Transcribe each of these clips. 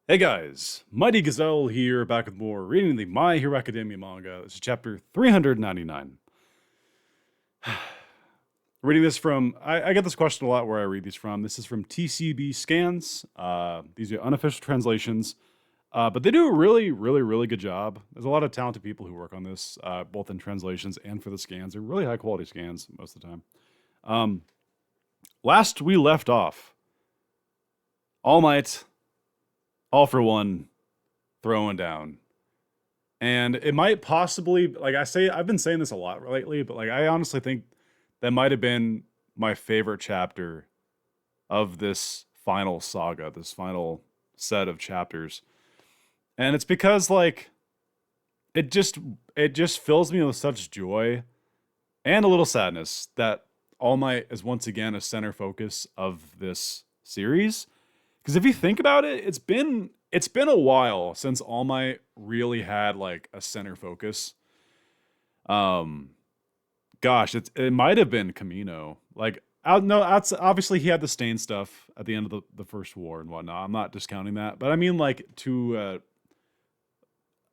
Hey guys, Mighty Gazelle here, back with more reading the My Hero Academia manga. This is chapter 399. Reading this from, I get this question a lot where I read these from. This is from TCB Scans. These are unofficial translations, but they do a really good job. There's a lot of talented people who work on this, both in translations and for the scans. They're really high quality scans most of the time. Last we left off, All Might, all for one, throwing down. And it might possibly, I've been saying this a lot lately, but I honestly think that might have been my favorite chapter of this final saga, this final set of chapters. And it's because it just fills me with such joy and a little sadness that All Might is once again a center focus of this series. Because if you think about it, it's been a while since All Might really had a center focus. It might have been Camino. No, obviously he had the stain stuff at the end of the first war and whatnot. I'm not discounting that, but I mean to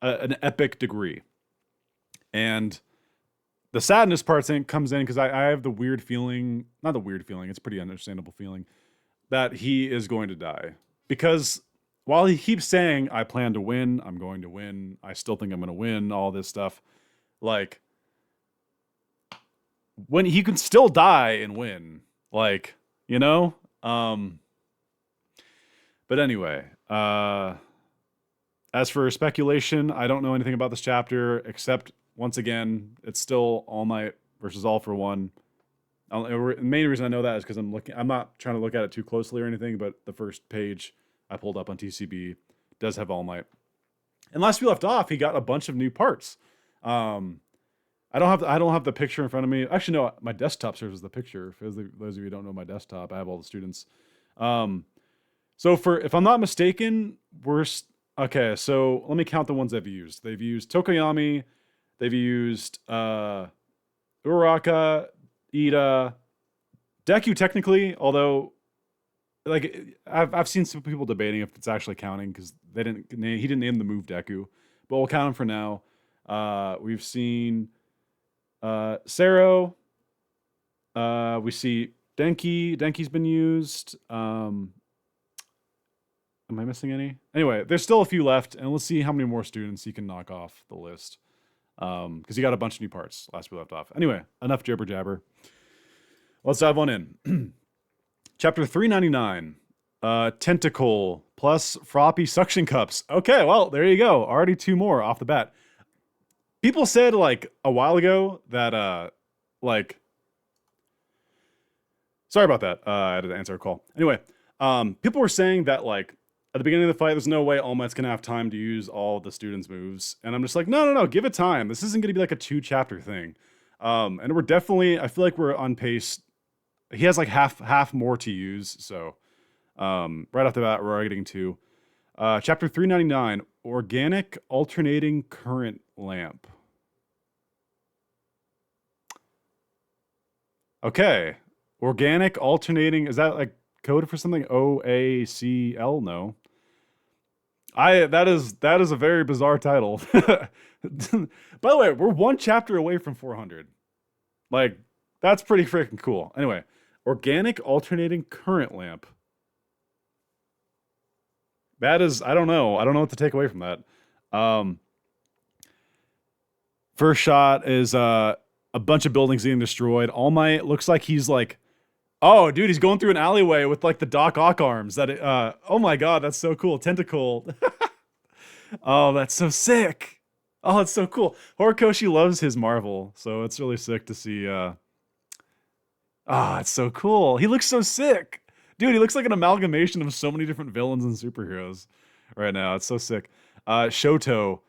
an epic degree. And the sadness part comes in because I have the weird feeling, not the weird feeling, it's a pretty understandable feeling, that he is going to die. Because while he keeps saying, I plan to win, I'm going to win, I still think I'm going to win, all this stuff, when he can still die and win, you know? But anyway, as for speculation, I don't know anything about this chapter, except, once again, it's still All Might versus All for One. The main reason I know that is because I'm not trying to look at it too closely or anything, but the first page I pulled up on TCB does have All Might. And last we left off, he got a bunch of new parts. I don't have the picture in front of me. Actually, no, my desktop serves as the picture. For those of you who don't know my desktop, I have all the students. So if I'm not mistaken, okay. So let me count the ones they've used. They've used Tokoyami. They've used Uraraka, Ida, deku technically, although I've seen some people debating if it's actually counting because he didn't name the move deku, but we'll count him for now. We've seen Sero. We see Denki. Denki's been used. Am I missing any? Anyway, there's still a few left, and let's see how many more students he can knock off the list. Because he got a bunch of new parts last we left off. Anyway, enough jibber jabber. Let's dive on in. Chapter 399. Tentacle plus floppy suction cups. Okay, well, there you go. Already two more off the bat. People said a while ago that sorry about that. I had to answer a call. Anyway, people were saying that at the beginning of the fight, there's no way All Might's gonna have time to use all the students' moves. And I'm just no, give it time. This isn't gonna be a 2-chapter thing. And we're definitely, I feel like we're on pace. He has half more to use. So right off the bat, we're already getting to chapter 399, Organic Alternating Current Lamp. Okay. Organic alternating, is that code for something? OACL? No. That is a very bizarre title. By the way, we're one chapter away from 400. That's pretty freaking cool. Anyway, Organic Alternating Current Lamp. That is, I don't know what to take away from that. First shot is a bunch of buildings getting destroyed. All Might looks like he's oh, dude, he's going through an alleyway with the Doc Ock arms. Oh my god, that's so cool. Tentacle. Oh, that's so sick. Oh, it's so cool. Horikoshi loves his Marvel, so it's really sick to see. It's so cool. He looks so sick. Dude, he looks like an amalgamation of so many different villains and superheroes right now. It's so sick. Shoto.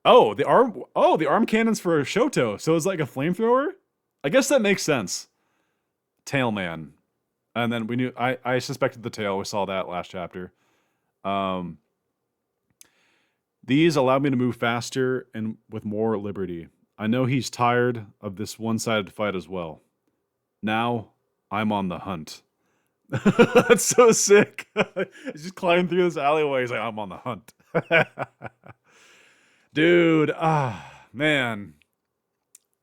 The arm cannons for Shoto. So it's like a flamethrower? I guess that makes sense. Tailman. And then we knew, I suspected the tail. We saw that last chapter. These allow me to move faster and with more liberty. I know he's tired of this one-sided fight as well. Now, I'm on the hunt. That's so sick. He's just climbing through this alleyway. He's like, I'm on the hunt. Dude, man.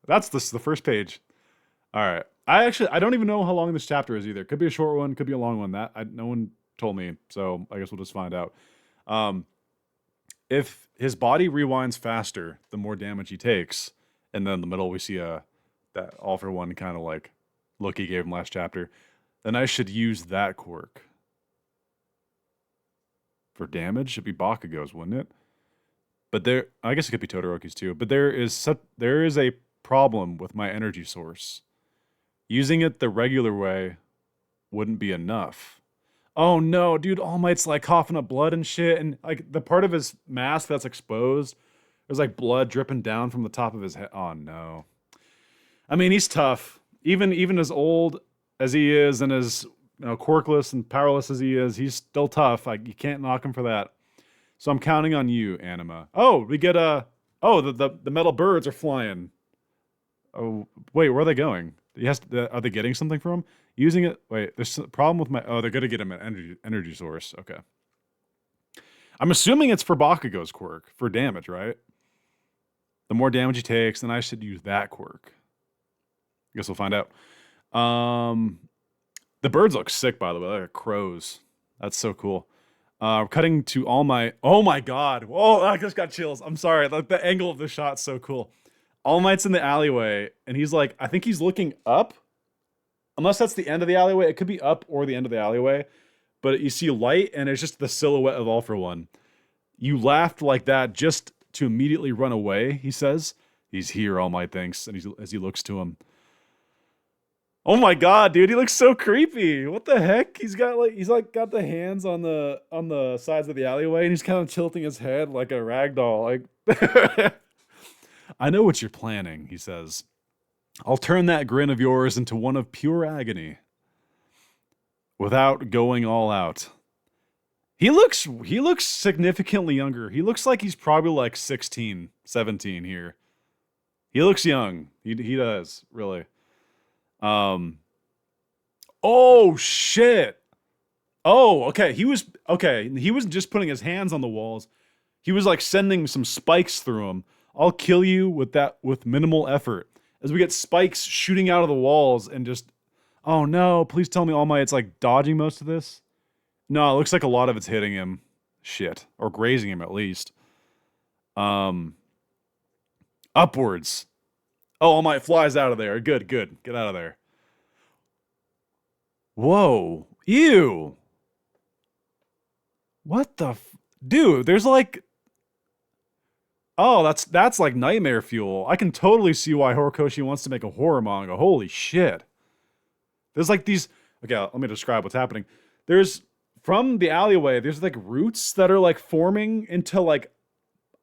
That's the first page. All right. I don't even know how long this chapter is either. Could be a short one, could be a long one. No one told me, so I guess we'll just find out. Um, if his body rewinds faster, the more damage he takes. And then in the middle we see that all for one kind of like look he gave him last chapter. Then I should use that quirk. For damage, should be Bakugo's, wouldn't it? But I guess it could be Todoroki's too. But there is a problem with my energy source. Using it the regular way wouldn't be enough. Oh no, dude, All Might's like coughing up blood and shit, and like the part of his mask that's exposed, there's like blood dripping down from the top of his head. Oh no. I mean, he's tough. Even as old as he is and as quirkless and powerless as he is, he's still tough. Like you can't knock him for that. So I'm counting on you, Anima. Oh, we get the metal birds are flying. Oh, wait, where are they going? Are they getting something from him? Using it. Wait, there's a problem with my. Oh, they're gonna get him an energy source. Okay. I'm assuming it's for Bakugo's quirk for damage, right? The more damage he takes, then I should use that quirk. I guess we'll find out. The birds look sick, by the way. They're like crows. That's so cool. Cutting to All Might. Oh my god. Whoa, I just got chills. I'm sorry. The angle of the shot's so cool. All Might's in the alleyway, and he's like, I think he's looking up. Unless that's the end of the alleyway. It could be up or the end of the alleyway. But you see light, and it's just the silhouette of All for One. You laughed like that just to immediately run away, he says. He's here, All Might thinks, and as he looks to him. Oh my god, dude, he looks so creepy. What the heck? He's got got the hands on the sides of the alleyway, and he's kind of tilting his head like a rag doll. Like I know what you're planning, he says. I'll turn that grin of yours into one of pure agony. Without going all out. He looks significantly younger. He looks like he's probably like 16, 17 here. He looks young. He does, really. Oh shit. Oh, okay. He was just putting his hands on the walls. He was like sending some spikes through them. I'll kill you with minimal effort. As we get spikes shooting out of the walls and just, oh no, please tell me All Might it's like dodging most of this. No, it looks like a lot of it's hitting him. Shit. Or grazing him at least. Upwards. Oh, All Might flies out of there. Good. Get out of there. Whoa. Ew. What the dude, there's like oh, that's like nightmare fuel. I can totally see why Horikoshi wants to make a horror manga. Holy shit. There's like these okay, let me describe what's happening. There's from the alleyway, there's like roots that are like forming into like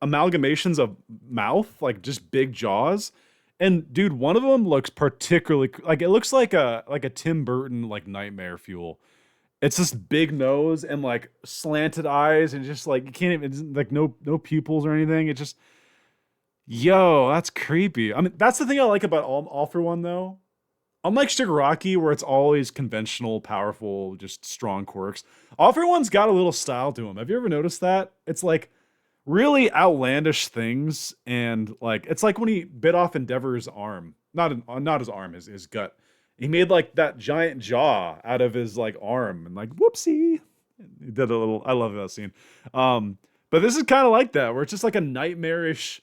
amalgamations of mouth, like just big jaws. And dude, one of them looks particularly like it looks like a Tim Burton like nightmare fuel. It's this big nose and like slanted eyes and just like you can't even like no pupils or anything. It just yo, that's creepy. I mean, that's the thing I like about all for One though. Unlike Shigaraki, where it's always conventional, powerful, just strong quirks, All for One's got a little style to him. Have you ever noticed that? It's like really outlandish things, and like it's like when he bit off Endeavor's arm, not his arm, his gut. He made like that giant jaw out of his like arm, and like whoopsie, he did a little. I love that scene. But this is kind of like that, where it's just like a nightmarish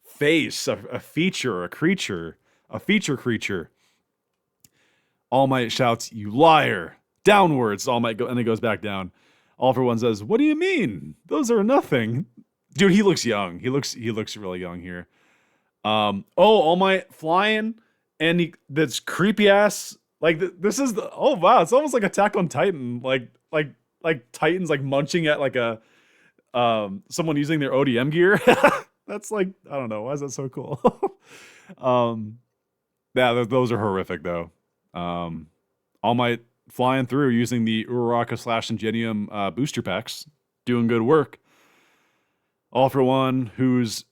face, a feature, a creature, a feature creature. All Might shouts, "You liar!" Downwards, All Might and it goes back down. All for One says, "What do you mean? Those are nothing." Dude, he looks young. He looks really young here. All Might flying, and that's creepy ass. Like this is the oh wow, it's almost like Attack on Titan. Like Titans like munching at like a someone using their ODM gear. That's like I don't know why is that so cool. Yeah, those are horrific though. All Might flying through using the Uraraka / Ingenium booster packs, doing good work. All for One, who's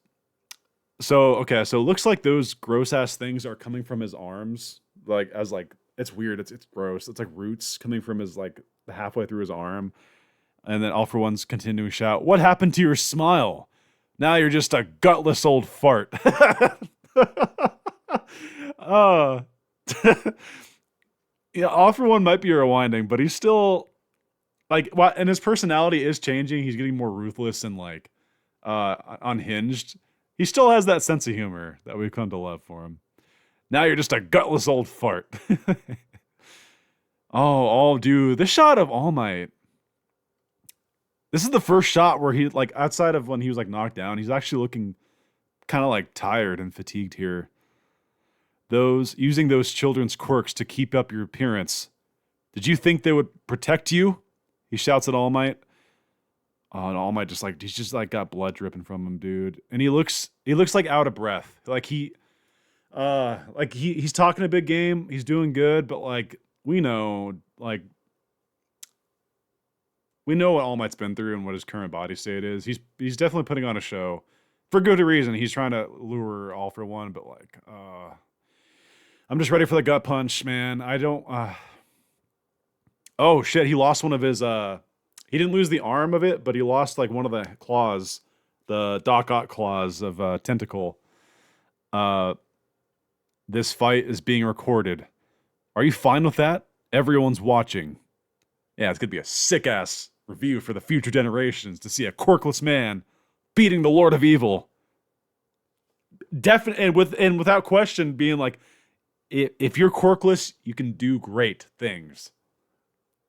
so it looks like those gross ass things are coming from his arms, like as like it's weird. It's gross. It's like roots coming from his like halfway through his arm. And then All For One's continuing to shout, "What happened to your smile? Now you're just a gutless old fart." uh, yeah, All For One might be rewinding, but he's still like, and his personality is changing. He's getting more ruthless and like unhinged. He still has that sense of humor that we've come to love for him. Now you're just a gutless old fart. Oh, dude, this shot of All Might. This is the first shot where he, like, outside of when he was, like, knocked down, he's actually looking kind of, like, tired and fatigued here. Using those children's quirks to keep up your appearance. Did you think they would protect you? He shouts at All Might. Oh, and All Might just, like, he's just, like, got blood dripping from him, dude. And he looks, like, out of breath. Like, he's talking a big game. He's doing good, but, like, we know, like, we know what All Might's been through and what his current body state is. He's definitely putting on a show for good reason. He's trying to lure All For One, but like, I'm just ready for the gut punch, man. I don't. Oh shit! He lost one of his. He didn't lose the arm of it, but he lost like one of the claws, the Doc Ock claws of Tentacle. This fight is being recorded. Are you fine with that? Everyone's watching. Yeah, it's gonna be a sick ass review for the future generations to see a quirkless man beating the Lord of Evil. Definitely, and without question, being like, if you're quirkless, you can do great things.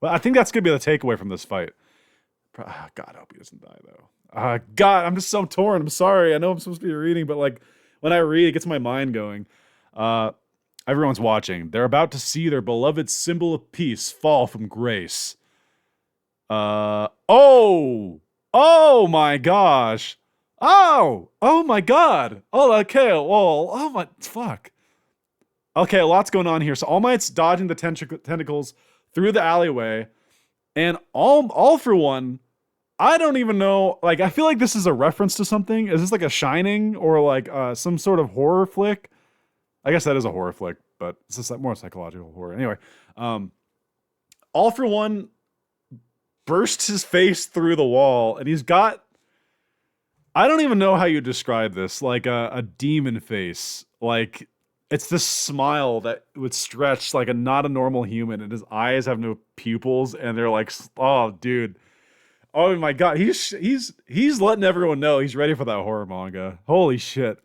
Well, I think that's gonna be the takeaway from this fight. God, I hope he doesn't die though. God, I'm just so torn. I'm sorry. I know I'm supposed to be reading, but like when I read, it gets my mind going. Everyone's watching. They're about to see their beloved symbol of peace fall from grace. Oh my gosh. Oh my God. Oh, okay. Well, oh my, fuck. Okay, a lot's going on here. So All Might's dodging the tentacles through the alleyway, and all For One, I don't even know, like, I feel like this is a reference to something. Is this like a Shining or like some sort of horror flick? I guess that is a horror flick, but it's just like more psychological horror. Anyway, All For One bursts his face through the wall, and he's got, I don't even know how you describe this, like a demon face. Like, it's this smile that would stretch like not a normal human, and his eyes have no pupils, and they're like, oh, dude. Oh my God, he's letting everyone know he's ready for that horror manga. Holy shit.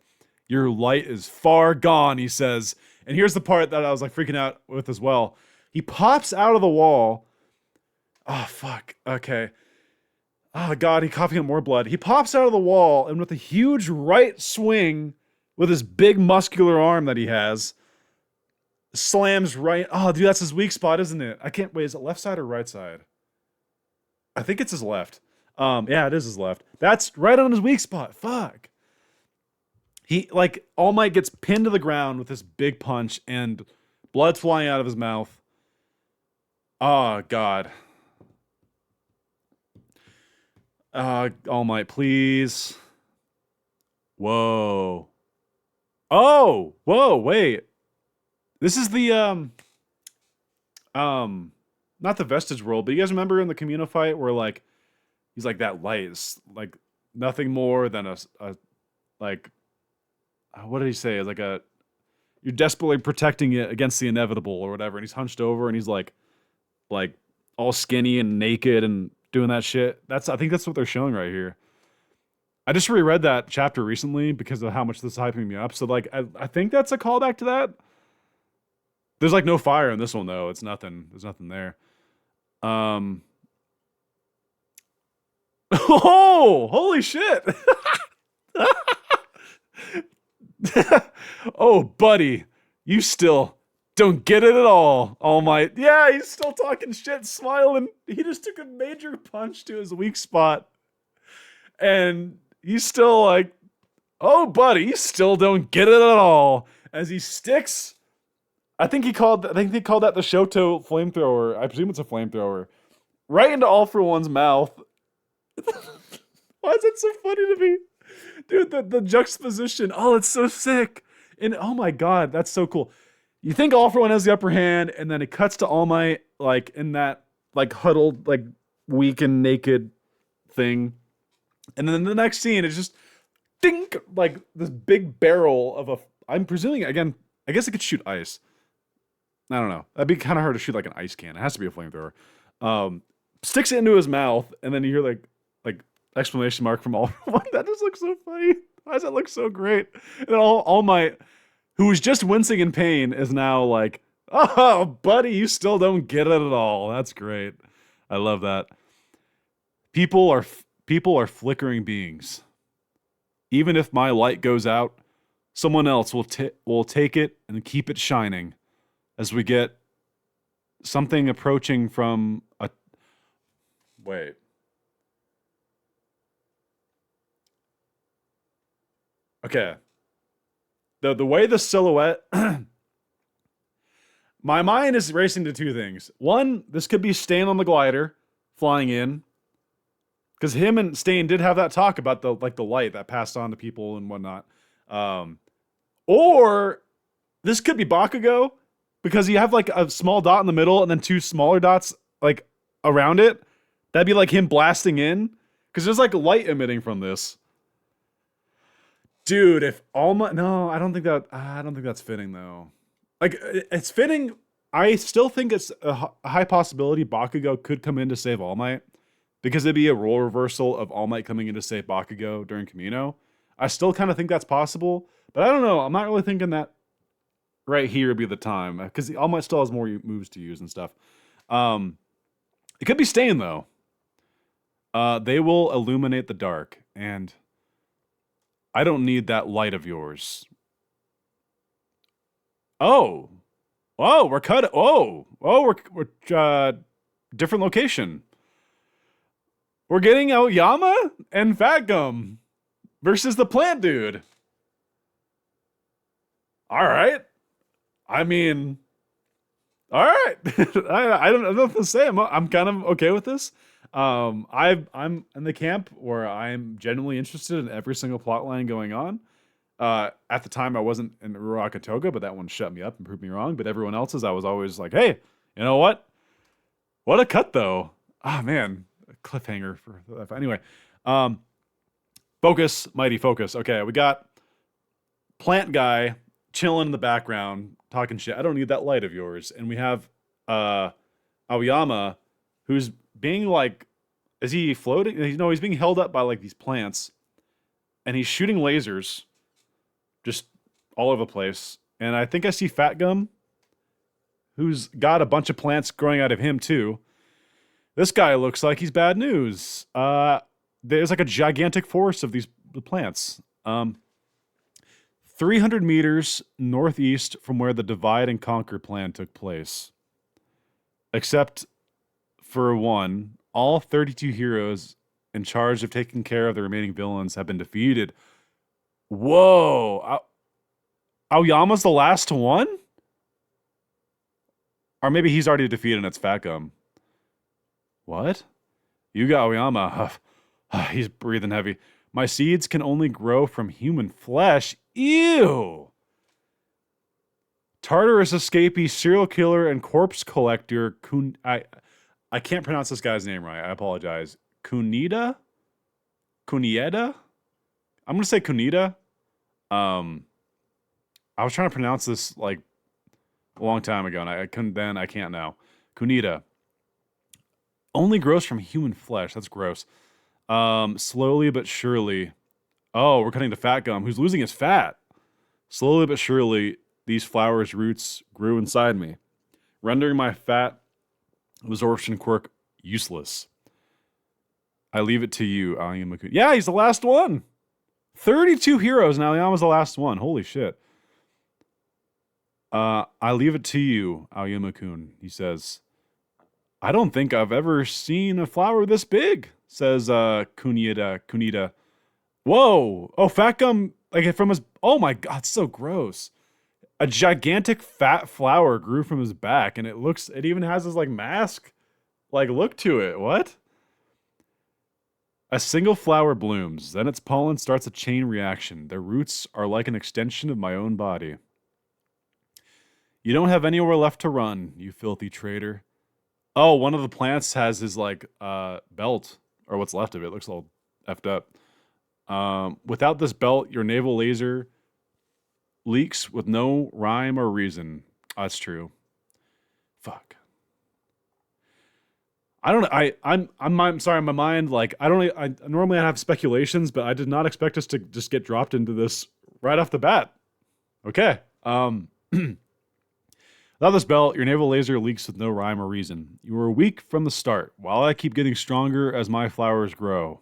Your light is far gone, he says. And here's the part that I was like freaking out with as well. He pops out of the wall. Oh, fuck. Okay. Oh, God, he's coughing up more blood. He pops out of the wall, and with a huge right swing with his big muscular arm that he has, slams right. Oh, dude, that's his weak spot, isn't it? I can't wait. Is it left side or right side? I think it's his left. Yeah, it is his left. That's right on his weak spot. Fuck. He, like, All Might gets pinned to the ground with this big punch and blood's flying out of his mouth. Oh, God. All Might, please. Whoa. Oh, whoa, wait. This is the, not the Vestige world, but you guys remember in the Communo fight where, like, he's like, that light is, like, nothing more than a like, what did he say? It's like you're desperately protecting it against the inevitable or whatever. And he's hunched over and he's like all skinny and naked and doing that shit. I think that's what they're showing right here. I just reread that chapter recently because of how much this is hyping me up. So like, I think that's a callback to that. There's like no fire in this one though. It's nothing. There's nothing there. Oh, holy shit. Oh, buddy, you still don't get it at all. All Might. Yeah, he's still talking shit, smiling. He just took a major punch to his weak spot. And he's still like, oh, buddy, you still don't get it at all. As he sticks, I think they called that the Shoto flamethrower. I presume it's a flamethrower. Right into All For One's mouth. Why is it so funny to me? Dude, the juxtaposition. Oh, it's so sick. And oh my God, that's so cool. You think All For One has the upper hand, and then it cuts to All Might, like in that like huddled, like weak and naked thing, and then the next scene is just dink, like this big barrel of a. I'm presuming again. I guess it could shoot ice. I don't know. That'd be kind of hard to shoot like an ice can. It has to be a flamethrower. Sticks it into his mouth, and then you hear like exclamation mark from All For One. That just looks so funny. Why does that look so great? And All Might, who was just wincing in pain, is now like, oh, buddy, you still don't get it at all. That's great. I love that. People are flickering beings. Even if my light goes out, someone else will take it and keep it shining. As we get something approaching from a... Wait. Okay. The way the silhouette... My mind is racing to two things. One, this could be Stain on the glider flying in. Because him and Stain did have that talk about the light that passed on to people and whatnot. Or this could be Bakugo, because you have like a small dot in the middle and then two smaller dots like around it. That'd be like him blasting in, because there's like light emitting from this. Dude, if Alma, no, I don't think that's fitting though. Like it's fitting. I still think it's a high possibility Bakugo could come in to save All Might, because it'd be a role reversal of All Might coming in to save Bakugo during Kamino. I still kind of think that's possible, but I don't know. I'm not really thinking that right here would be the time, because All Might still has more moves to use and stuff. It could be Stain though. They will illuminate the dark, and I don't need that light of yours. Oh, we're cut. We're different location. We're getting Aoyama and Fat Gum versus the plant dude. All right. I mean, all right. I don't know what to say. I'm kind of okay with this. I'm in the camp where I'm genuinely interested in every single plot line going on. At the time, I wasn't in Uraraka Toga, but that one shut me up and proved me wrong. But everyone else's, I was always like, hey, you know what? What a cut, though. Ah, man. A cliffhanger for that. Anyway. Focus, mighty focus. Okay, we got plant guy chilling in the background, talking shit. I don't need that light of yours. And we have Aoyama, who's being like, is he floating? No, he's being held up by like these plants, and he's shooting lasers just all over the place. And I think I see Fat Gum, who's got a bunch of plants growing out of him too. This guy looks like he's bad news. There's like a gigantic forest of these plants. 300 meters northeast from where the Divide and Conquer plan took place. Except for one, all 32 heroes in charge of taking care of the remaining villains have been defeated. Whoa. Aoyama's the last one? Or maybe he's already defeated and it's Fat Gum. What? You got Aoyama. He's breathing heavy. My seeds can only grow from human flesh. Ew. Tartarus escapee, serial killer, and corpse collector. I can't pronounce this guy's name right. I apologize. Kunieda? I'm going to say Kunita. I was trying to pronounce this like a long time ago, and I couldn't then. I can't now. Kunita. Only grows from human flesh. That's gross. Slowly but surely. Oh, we're cutting to Fat Gum, who's losing his fat. Slowly but surely, these flowers' roots grew inside me, rendering my fat absorption quirk useless. I leave it to you, Aoyama. Yeah, he's the last one. 32 heroes, and Aoyama's the last one. Holy shit. I leave it to you, Aoyama-kun, he says. I don't think I've ever seen a flower this big, says Kunita. Whoa! Oh, Fat Gum, like from his... Oh my god, it's so gross. A gigantic fat flower grew from his back, and it even has this like mask, like look to it. What? A single flower blooms, then its pollen starts a chain reaction. Their roots are like an extension of my own body. You don't have anywhere left to run, you filthy traitor. Oh, one of the plants has his like belt, or what's left of it. Looks all effed up. Without this belt, your naval laser leaks with no rhyme or reason. That's true. Fuck. I don't. I'm sorry. My mind, like, I don't. I normally have speculations, but I did not expect us to just get dropped into this right off the bat. Okay. Without this belt, your naval laser leaks with no rhyme or reason. You were weak from the start, while I keep getting stronger as my flowers grow.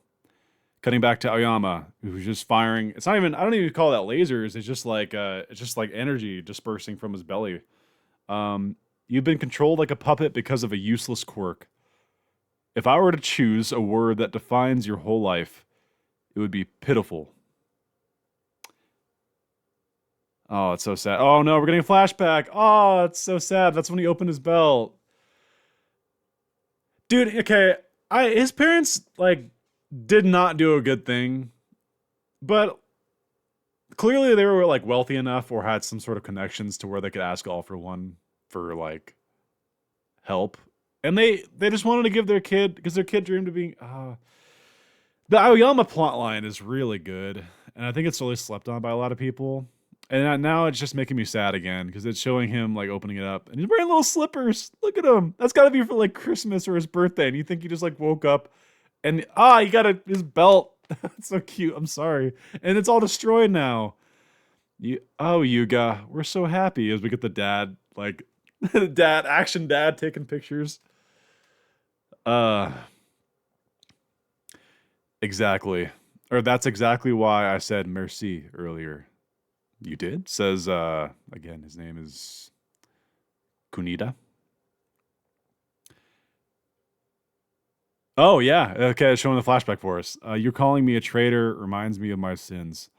Cutting back to Aoyama, who's just firing. It's not even. I don't even call that lasers. It's just like energy dispersing from his belly. You've been controlled like a puppet because of a useless quirk. If I were to choose a word that defines your whole life, it would be pitiful. Oh, it's so sad. Oh no, we're getting a flashback. Oh, it's so sad. That's when he opened his belt. Dude, okay, his parents like did not do a good thing, but clearly they were like wealthy enough or had some sort of connections to where they could ask all for one for like help. And they just wanted to give their kid, because their kid dreamed of being the Aoyama plotline is really good, and I think it's really slept on by a lot of people. And now it's just making me sad again because it's showing him like opening it up and he's wearing little slippers. Look at him. That's got to be for like Christmas or his birthday. And you think he just like woke up and he got his belt. That's so cute. I'm sorry. And it's all destroyed now. Yuga, we're so happy as we get the dad, like action dad taking pictures. Exactly. Or that's exactly why I said merci earlier. You did? Says, again, his name is Kunita. Oh, yeah. Okay, it's showing the flashback for us. You're calling me a traitor reminds me of my sins.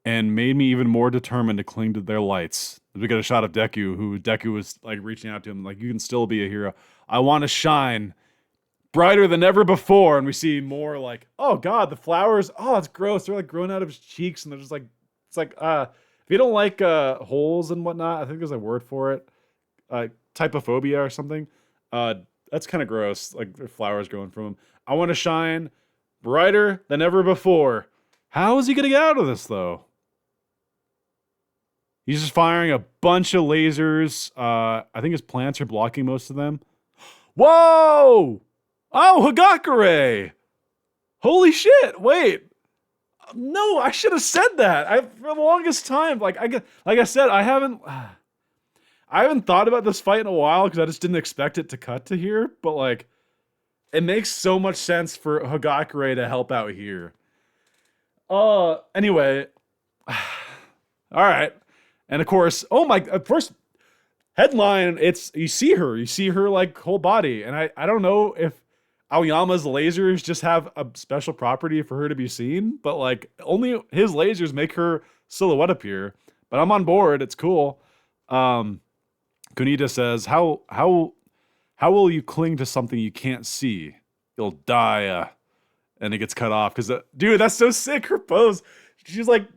And made me even more determined to cling to their lights. We got a shot of Deku was like reaching out to him, like, you can still be a hero. I want to shine brighter than ever before. And we see more like, oh god, the flowers, oh, it's gross, they're like growing out of his cheeks, and they're just like, it's like if you don't like holes and whatnot, I think there's a word for it, typophobia or something, that's kind of gross, like there's flowers growing from him. I want to shine brighter than ever before. How is he gonna get out of this though? He's just firing a bunch of lasers. I think his plants are blocking most of them. Whoa! Oh, Hagakure! Holy shit! Wait, no, I should have said that. For the longest time, like I said, I haven't thought about this fight in a while because I just didn't expect it to cut to here. But like, it makes so much sense for Hagakure to help out here. Anyway, all right, and of course, first headline. It's you see her like whole body, and I don't know if Aoyama's lasers just have a special property for her to be seen, but like only his lasers make her silhouette appear. But I'm on board. It's cool. Kunita says, "How will you cling to something you can't see? You'll die." And it gets cut off because dude, that's so sick. Her pose. She's like,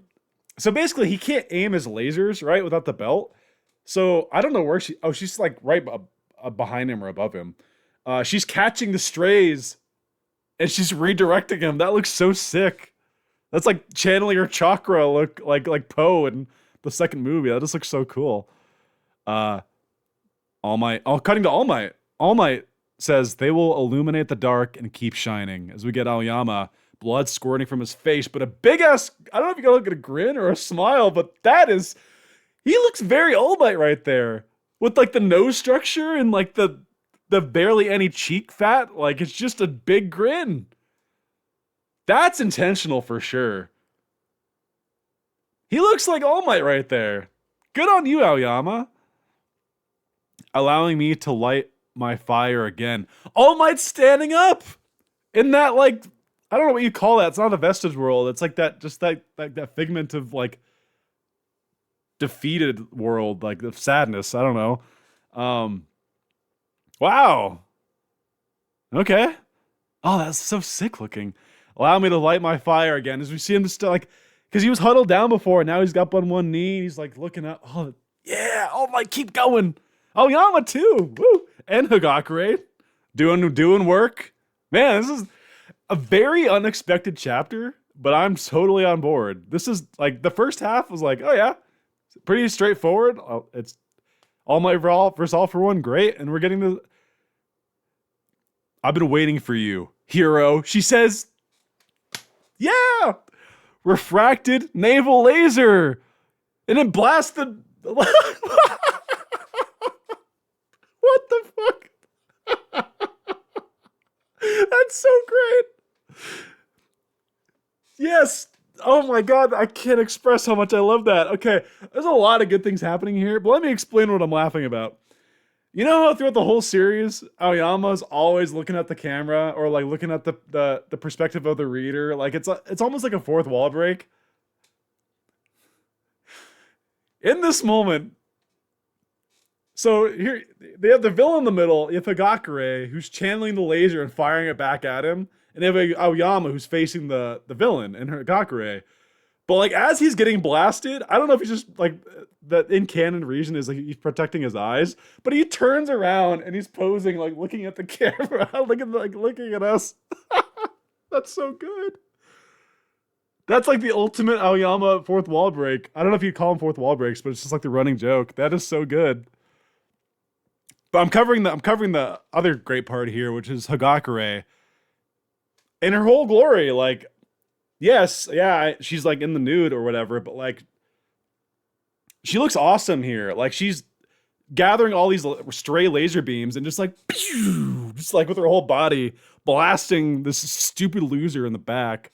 so basically he can't aim his lasers right without the belt. So I don't know where she's like right behind him or above him. She's catching the strays and she's redirecting him. That looks so sick. That's like channeling her chakra look like Poe in the second movie. That just looks so cool. All Might. Oh, cutting to All Might. All Might says they will illuminate the dark and keep shining as we get Aoyama, blood squirting from his face, but a big ass, I don't know if you gotta look at a grin or a smile, but he looks very All Might right there with like the nose structure and like the barely any cheek fat. Like it's just a big grin. That's intentional for sure. He looks like All Might right there. Good on you, Aoyama. Allowing me to light my fire again. All Might standing up in that, like, I don't know what you call that. It's not a vestige world. It's like that, just that figment of like defeated world, like of sadness. I don't know. Wow. Okay. Oh, that's so sick looking. Allow me to light my fire again as we see him just like Because he was huddled down before, and now he's up on one knee. He's like looking up. Oh, yeah. Oh, my, keep going. Oh, Yama too. Woo. And Hagakure doing work. Man, this is a very unexpected chapter, but I'm totally on board. This is like the first half was like, oh yeah, pretty straightforward. It's All Might versus All for One, great. And we're getting to I've been waiting for you, hero. She says, yeah, refracted naval laser. And it blasted. What the fuck? That's so great. Yes. Oh my god, I can't express how much I love that. Okay, there's a lot of good things happening here, but let me explain what I'm laughing about. You know how throughout the whole series, Aoyama's always looking at the camera or like looking at the perspective of the reader? Like it's almost like a fourth wall break. In this moment, so here they have the villain in the middle, Hagakure, who's channeling the laser and firing it back at him. And they have Aoyama who's facing the villain and Hagakure. But like as he's getting blasted, I don't know if he's just like the in canon reason is like he's protecting his eyes, but he turns around and he's posing like looking at the camera, looking at us. That's so good. That's like the ultimate Aoyama fourth wall break. I don't know if you call them fourth wall breaks, but it's just like the running joke. That is so good. But I'm covering the other great part here, which is Hagakure. In her whole glory, like, yes, yeah, she's like in the nude or whatever, but like, she looks awesome here. Like, she's gathering all these stray laser beams and just like, pew, just like with her whole body, blasting this stupid loser in the back.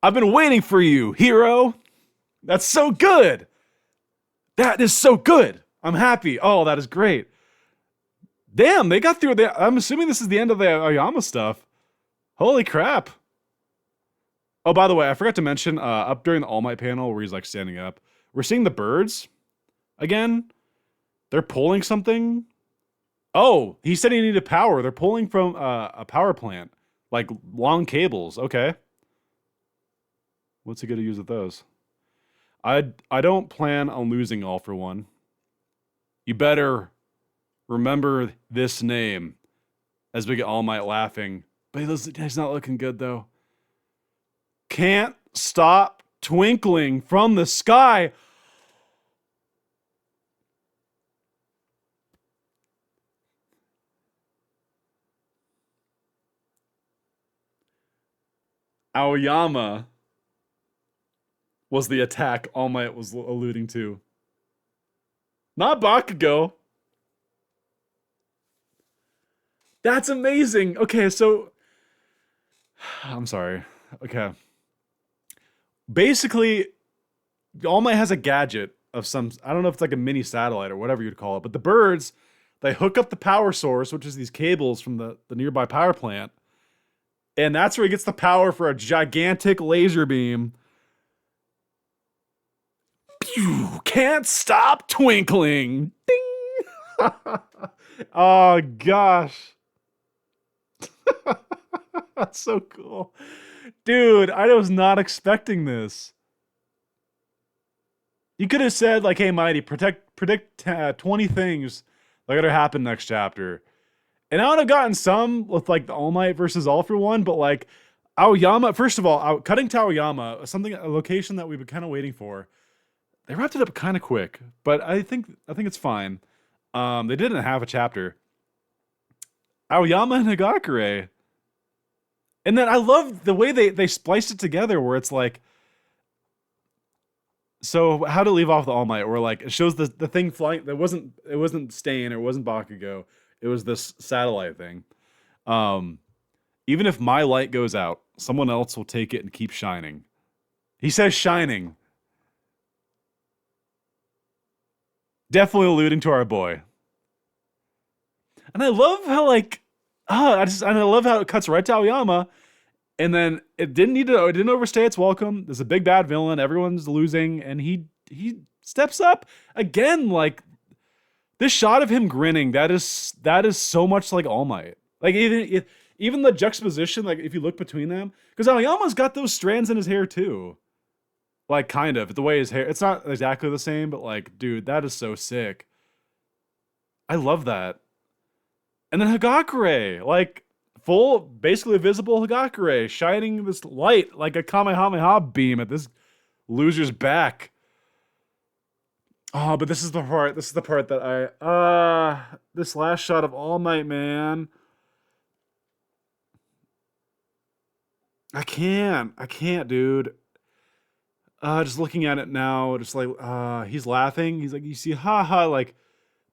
I've been waiting for you, hero. That's so good. That is so good. I'm happy. Oh, that is great. Damn, they got through it. I'm assuming this is the end of the Aoyama stuff. Holy crap. Oh, by the way, I forgot to mention, up during the All Might panel where he's like standing up, we're seeing the birds again. They're pulling something. Oh, he said he needed power. They're pulling from a power plant, like long cables. Okay. What's he gonna use with those? I don't plan on losing All for One. You better remember this name. As we get All Might laughing. But he's not looking good, though. Can't stop twinkling from the sky. Aoyama was the attack All Might was alluding to. Not Bakugo. That's amazing. Okay, so I'm sorry. Okay. Basically, All Might has a gadget of some, I don't know if it's like a mini satellite or whatever you'd call it, but the birds, they hook up the power source, which is these cables from the nearby power plant, and that's where he gets the power for a gigantic laser beam. Pew! Can't stop twinkling. Ding! Oh, gosh. That's so cool. Dude, I was not expecting this. You could have said, like, hey, Mighty, predict 20 things that are going to happen next chapter. And I would have gotten some with, like, the All Might versus All for One, but, like, Aoyama, first of all, cutting to Aoyama, a location that we've been kind of waiting for. They wrapped it up kind of quick, but I think it's fine. They didn't have a chapter. Aoyama and Hagakure. And then I love the way they spliced it together where it's like, so how to leave off the All Might, where like it shows the thing flying. It wasn't Stain, or it wasn't Bakugo. It was this satellite thing. Even if my light goes out, someone else will take it and keep shining. He says shining. Definitely alluding to our boy. And I love how like, I love how it cuts right to Aoyama, and then it didn't overstay its welcome. There's a big bad villain, everyone's losing, and he steps up again. Like this shot of him grinning, that is so much like All Might. Like even the juxtaposition, like if you look between them, because Aoyama's got those strands in his hair too. Like kind of the way his hair, it's not exactly the same, but like, dude, that is so sick. I love that. And then Hagakure, like full, basically visible Hagakure, shining this light like a Kamehameha beam at this loser's back. Oh, but this is the part. This is the part that this last shot of All Might, man. I can't, dude. Just looking at it now, just like, he's laughing. He's like, you see, haha, like,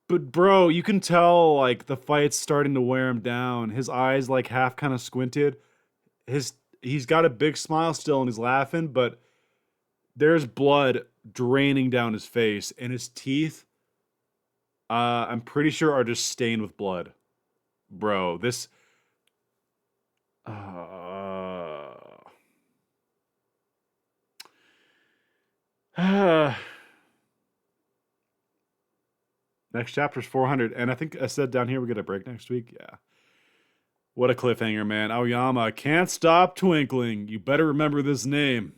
but bro, you can tell like the fight's starting to wear him down. His eyes like half kind of squinted. He's got a big smile still and he's laughing, but there's blood draining down his face and his teeth. I'm pretty sure are just stained with blood, bro. This. Next chapter's 400, and I think I said down here we get a break next week. Yeah. What a cliffhanger, man. Aoyama can't stop twinkling. You better remember this name.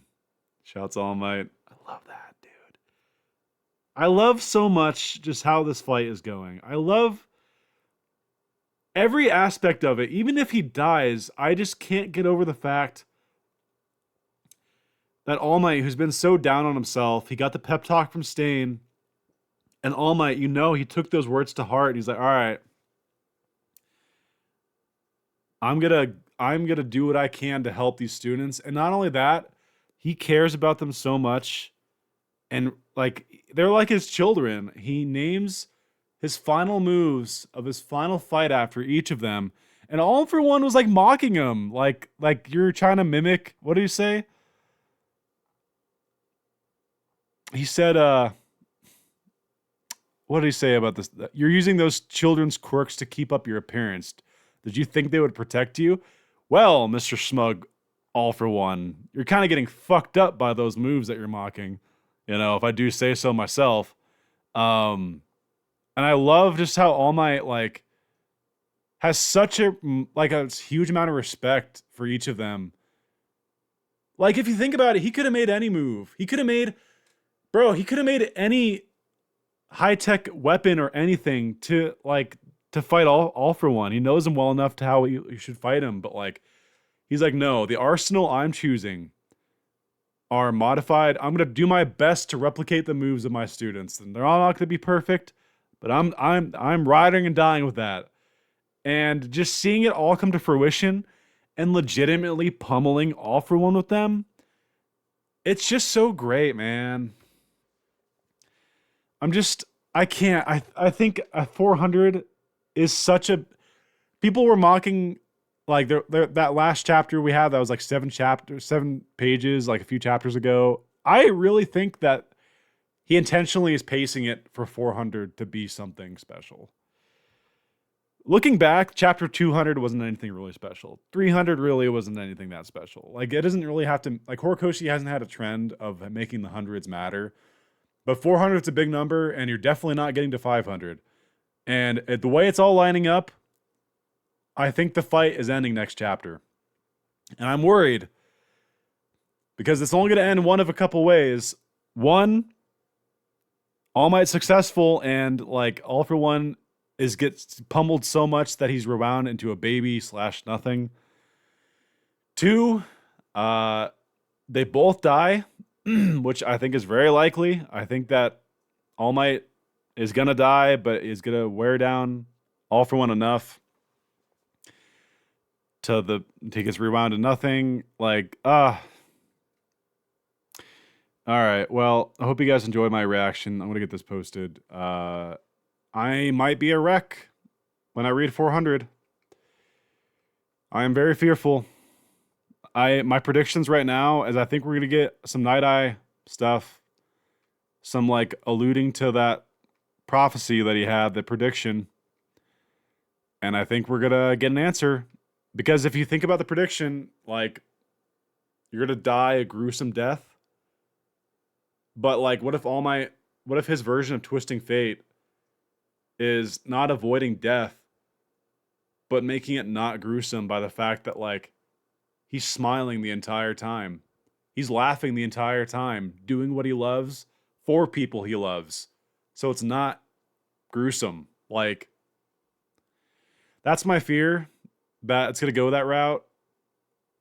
Shouts All Might. I love that, dude. I love so much just how this fight is going. I love every aspect of it. Even if he dies, I just can't get over the fact that All Might, who's been so down on himself, he got the pep talk from Stain, and All Might, you know, he took those words to heart. And he's like, all right, I'm gonna do what I can to help these students. And not only that, he cares about them so much. And like they're like his children. He names his final moves of his final fight after each of them. And All for One was like mocking him. Like you're trying to mimic, what did he say? He said, what did he say about this? You're using those children's quirks to keep up your appearance. Did you think they would protect you? Well, Mr. Smug, All for One, you're kind of getting fucked up by those moves that you're mocking. You know, if I do say so myself. And I love just how All Might, like, has such a huge amount of respect for each of them. Like, if you think about it, he could have made any move. He could have made any high-tech weapon or anything to fight all for One. He knows him well enough to how you should fight him, but like he's like, no, the arsenal I'm choosing are modified. I'm gonna do my best to replicate the moves of my students, and they're all not gonna be perfect, but I'm riding and dying with that. And just seeing it all come to fruition and legitimately pummeling All for One with them, it's just so great, man. I can't. I think a 400 is such a. People were mocking, like that last chapter we had that was like 7 pages, like a few chapters ago. I really think that he intentionally is pacing it for 400 to be something special. Looking back, chapter 200 wasn't anything really special. 300 really wasn't anything that special. Like it doesn't really have to. Like Horikoshi hasn't had a trend of making the hundreds matter. But 400 is a big number, and you're definitely not getting to 500. And the way it's all lining up, I think the fight is ending next chapter. And I'm worried, because it's only going to end one of a couple ways. One, All Might successful, and like All for One gets pummeled so much that he's rewound into a baby / nothing. 2, they both die. Which I think is very likely. I think that All Might is going to die, but is going to wear down All for One enough to get rewound to nothing. Like, all right. Well, I hope you guys enjoyed my reaction. I'm going to get this posted. I might be a wreck when I read 400. I am very fearful. My predictions right now is I think we're gonna get some Night Eye stuff, some like alluding to that prophecy that he had, the prediction, and I think we're gonna get an answer. Because if you think about the prediction, like you're gonna die a gruesome death, but like what if his version of twisting fate is not avoiding death, but making it not gruesome by the fact that, like, he's smiling the entire time. He's laughing the entire time, doing what he loves for people he loves. So it's not gruesome. Like, that's my fear, that it's going to go that route.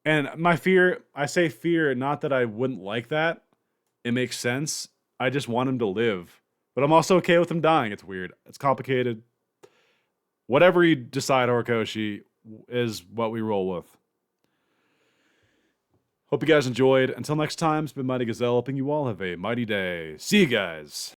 And my fear, I say fear, not that I wouldn't like that. It makes sense. I just want him to live. But I'm also okay with him dying. It's weird. It's complicated. Whatever you decide, Horikoshi, is what we roll with. Hope you guys enjoyed. Until next time, it's been Mighty Gazelle, hoping you all have a mighty day. See you guys.